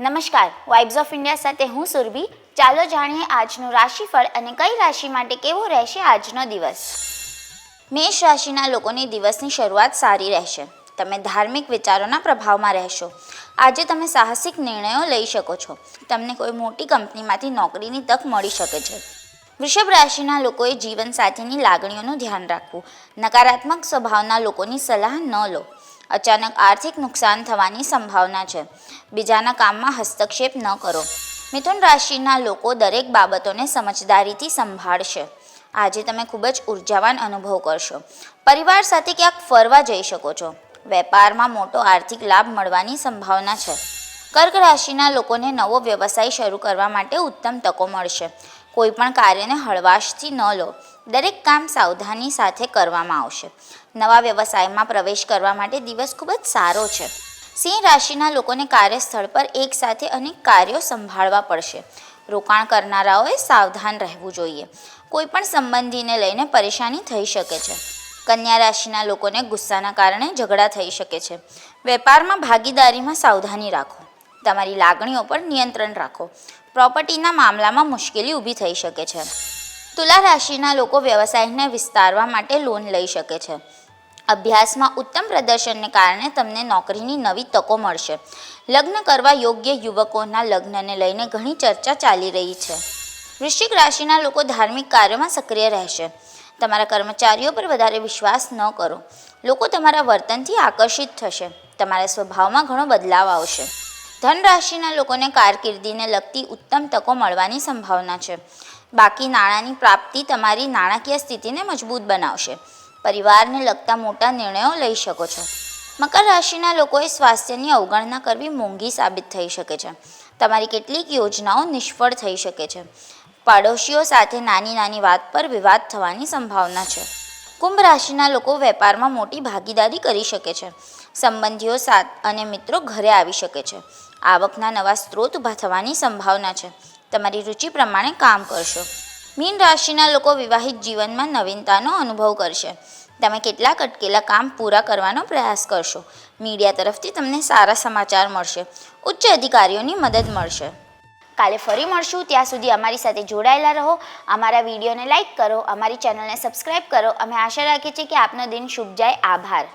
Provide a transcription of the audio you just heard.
નમસ્કાર, vibes of India સાથે હું સુરભી. ચાલો જાણીએ આજનું રાશિફળ અને કઈ રાશિ માટે કેવો રહેશે આજનો દિવસ. મેષ રાશિના લોકોની દિવસની શરૂઆત સારી રહેશે. તમે ધાર્મિક વિચારોના પ્રભાવમાં રહેશો. આજે તમે સાહસિક નિર્ણયો લઈ શકો છો. તમને કોઈ મોટી કંપનીમાંથી નોકરીની તક મળી શકે છે. વૃષભ રાશિના લોકોએ જીવનસાથીની લાગણીઓનું ધ્યાન રાખવું. નકારાત્મક સ્વભાવના લોકોની સલાહ ન લો. અચાનક આર્થિક નુકસાન થવાની સંભાવના છે. બીજાના કામમાં હસ્તક્ષેપ ન કરો. મિથુન રાશિના લોકો દરેક બાબતોને સમજદારીથી સંભાળશે. આજે તમે ખૂબ જ ઉર્જાવાન અનુભવ કરશો. પરિવાર સાથે ક્યાંક ફરવા જઈ શકો છો. વેપારમાં મોટો આર્થિક લાભ મળવાની સંભાવના છે. કર્ક રાશિના લોકોને નવો વ્યવસાય શરૂ કરવા માટે ઉત્તમ તકો મળશે. કોઈ પણ કાર્યને હળવાશથી ન લો. દરેક કામ સાવધાની સાથે કરવામાં આવશે. નવા વ્યવસાયમાં પ્રવેશ કરવા માટે દિવસ ખૂબ જ સારો છે. સિંહ રાશિના લોકોને કાર્યસ્થળ પર એકસાથે અનેક કાર્યો સંભાળવા પડશે. રોકાણ કરનારાઓએ સાવધાન રહેવું જોઈએ. કોઈ પણ સંબંધીને લઈને પરેશાની થઈ શકે છે. કન્યા રાશિના લોકોને ગુસ્સાના કારણે ઝઘડા થઈ શકે છે. વેપારમાં ભાગીદારીમાં સાવધાની રાખો. તમારી લાગણીઓ પર નિયંત્રણ રાખો. પ્રોપર્ટીના મામલામાં મુશ્કેલી ઊભી થઈ શકે છે. તુલા રાશિના લોકો વ્યવસાયને વિસ્તારવા માટે લોન લઈ શકે છે. અભ્યાસમાં ઉત્તમ પ્રદર્શનને કારણે તમને નોકરીની નવી તકો મળશે. લગ્ન કરવા યોગ્ય યુવકોના લગ્નને લઈને ઘણી ચર્ચા ચાલી રહી છે. વૃશ્ચિક રાશિના લોકો ધાર્મિક કાર્યોમાં સક્રિય રહેશે. તમારા કર્મચારીઓ પર વધારે વિશ્વાસ ન કરો. લોકો તમારા વર્તનથી આકર્ષિત થશે. તમારા સ્વભાવમાં ઘણો બદલાવ આવશે. ધન રાશિના લોકોને કારકિર્દીને લગતી ઉત્તમ તકો મળવાની સંભાવના છે. બાકી નાણાંની પ્રાપ્તિ તમારી નાણાકીય સ્થિતિને મજબૂત બનાવશે. પરિવારને લગતા મોટા નિર્ણયો લઈ શકો છો. મકર રાશિના લોકોએ સ્વાસ્થ્યની અવગણના કરવી મોંઘી સાબિત થઈ શકે છે. તમારી કેટલીક યોજનાઓ નિષ્ફળ થઈ શકે છે. પાડોશીઓ સાથે નાની નાની વાત પર વિવાદ થવાની સંભાવના છે. કુંભ રાશિના લોકો વેપારમાં મોટી ભાગીદારી કરી શકે છે. સંબંધીઓ અને મિત્રો ઘરે આવી શકે છે. આવકના નવા સ્ત્રોત ઊભા થવાની સંભાવના છે. તમારી રુચિ પ્રમાણે કામ કરશો. મીન રાશિના લોકો વિવાહિત જીવનમાં નવીનતાનો અનુભવ કરશે. તમે કેટલાક અટકેલા કામ પૂરા કરવાનો પ્રયાસ કરશો. મીડિયા તરફથી તમને સારા સમાચાર મળશે. ઉચ્ચ અધિકારીઓની મદદ મળશે. કાલે ફરી મળશું. ત્યાં સુધી અમારી સાથે જોડાયેલા રહો. અમારા વિડીયોને લાઇક કરો. અમારી ચેનલને સબસ્ક્રાઈબ કરો. અમે આશા રાખીએ છીએ કે આપનો દિન શુભ જાય. આભાર.